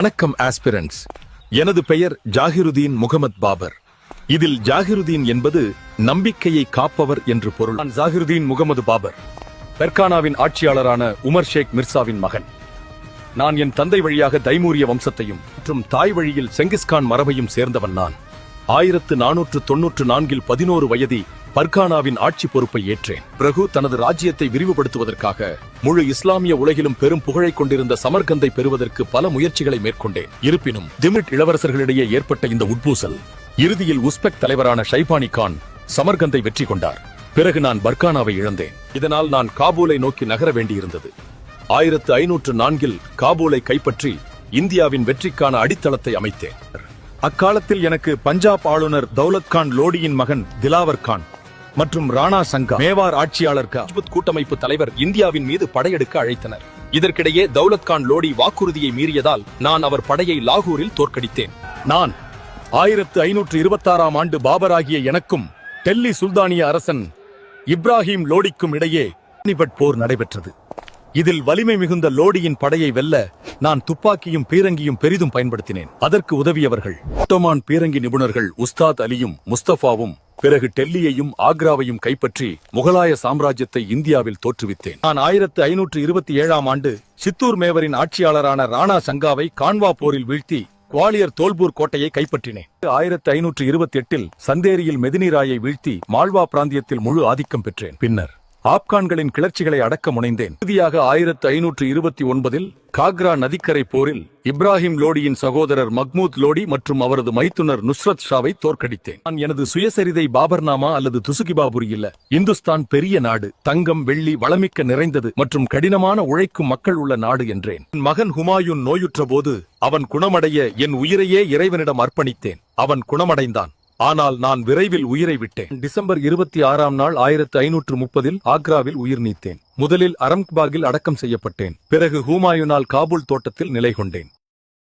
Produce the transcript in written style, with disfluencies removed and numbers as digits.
வணக்கம் ஆஸ்பிரண்ட்ஸ். எனது பெயர் ஜாகிருதீன் முகமது பாபர். இதில் ஜாகிருதீன் என்பது நம்பிக்கையை காப்பவர் என்று பொருள். நான் ஜாகிருதீன் முகமது பாபர், பெர்கானாவின் ஆட்சியாளரான உமர் ஷேக் மிர்சாவின் மகன். நான் என் தந்தை வழியாக தைமூரிய வம்சத்தையும் மற்றும் தாய் வழியில் செங்கிஸ்கான் மரபையும் சேர்ந்தவன். நான் 1494 11 வயதில் பர்கானாவின் ஆட்சி பொறுப்பை ஏற்றேன். பிறகு தனது ராஜ்யத்தை விரிவுபடுத்துவதற்காக முழு இஸ்லாமிய உலகிலும் பெரும் புகழை கொண்டிருந்த சமர்கந்தை பெறுவதற்கு பல முயற்சிகளை மேற்கொண்டேன். இருப்பினும் திமிட் இளவரசர்களிடையே ஏற்பட்ட இந்த உட்பூசல் இறுதியில் உஸ்பெக் தலைவரான ஷைபானி கான் சமர்கந்தை வெற்றி கொண்டார். பிறகு நான் பர்கானாவை இழந்தேன். இதனால் நான் காபூலை நோக்கி நகர வேண்டியிருந்தது. 1504 காபூலை கைப்பற்றி இந்தியாவின் வெற்றிக்கான அடித்தளத்தை அமைத்தேன். அக்காலத்தில் எனக்கு பஞ்சாப் ஆளுநர் தௌலத் கான் லோடியின் மகன் திலாவர் கான் மற்றும் ராணா சங்கா மேவார் ஆட்சியாளர் ராஜ்புத் கூட்டமைப்பு தலைவர் இந்தியாவின் மீது படையெடுக்க அழைத்தனர். இதற்கிடையே தௌலத் கான் லோடி வாக்குறுதியை மீறியதால் நான் அவர் படையை லாகூரில் தோற்கடித்தேன். நான் 1526ஆம் ஆண்டு பாபராகிய எனக்கும் டெல்லி சுல்தானிய அரசன் இப்ராஹிம் லோடிக்கும் இடையே பானிபட் போர் நடைபெற்றது. இதில் வலிமை மிகுந்த லோடியின் படையை வெல்ல நான் துப்பாக்கியும் பீரங்கியும் பெரிதும் பயன்படுத்தினேன். அதற்கு உதவியவர்கள் ஒட்டோமான் பீரங்கி நிபுணர்கள் உஸ்தாத் அலியும் முஸ்தபாவும். பிறகு டெல்லியையும் ஆக்ராவையும் கைப்பற்றி முகலாய சாம்ராஜ்யத்தை இந்தியாவில் தோற்றுவித்தேன். நான் 1527ஆம் ஆண்டு சித்தூர் மேவரின் ஆட்சியாளரான ராணா சங்காவை கான்வா போரில் வீழ்த்தி குவாலியர் தோல்பூர் கோட்டையை கைப்பற்றினேன். 1528 சந்தேரியில் மெதினி ராயை வீழ்த்தி மால்வா பிராந்தியத்தில் முழு ஆதிக்கம் பெற்றேன். பின்னர் ஆப்கான்களின் கிளர்ச்சிகளை அடக்க முனைந்தேன். இறுதியாக 1529 காக்ரா நதிக்கரை போரில் இப்ராஹிம் லோடியின் சகோதரர் மஹ்மூத் லோடி மற்றும் அவரது மைத்துனர் நுஸ்ரத் ஷாவை தோற்கடித்தேன். நான் எனது சுயசரிதை பாபர்நாமா அல்லது துசுகிபாபுரி இல்ல. இந்துஸ்தான் பெரிய நாடு, தங்கம் வெள்ளி வளமிக்க நிறைந்தது மற்றும் கடினமான உழைக்கும் மக்கள் உள்ள நாடு என்றேன். என் மகன் ஹுமாயூன் நோயுற்ற போது அவன் குணமடைய என் உயிரையே இறைவனிடம் அர்ப்பணித்தேன். அவன் குணமடைந்தான். ஆனால் நான் விரைவில் உயிரை விட்டேன். டிசம்பர் 26ஆம் நாள் 1530 ஆக்ராவில் உயிர் நீத்தேன். முதலில் அரம்பாகில் அடக்கம் செய்யப்பட்டேன். பிறகு ஹுமாயூனால் காபூல் தோட்டத்தில் நிலை கொண்டேன்.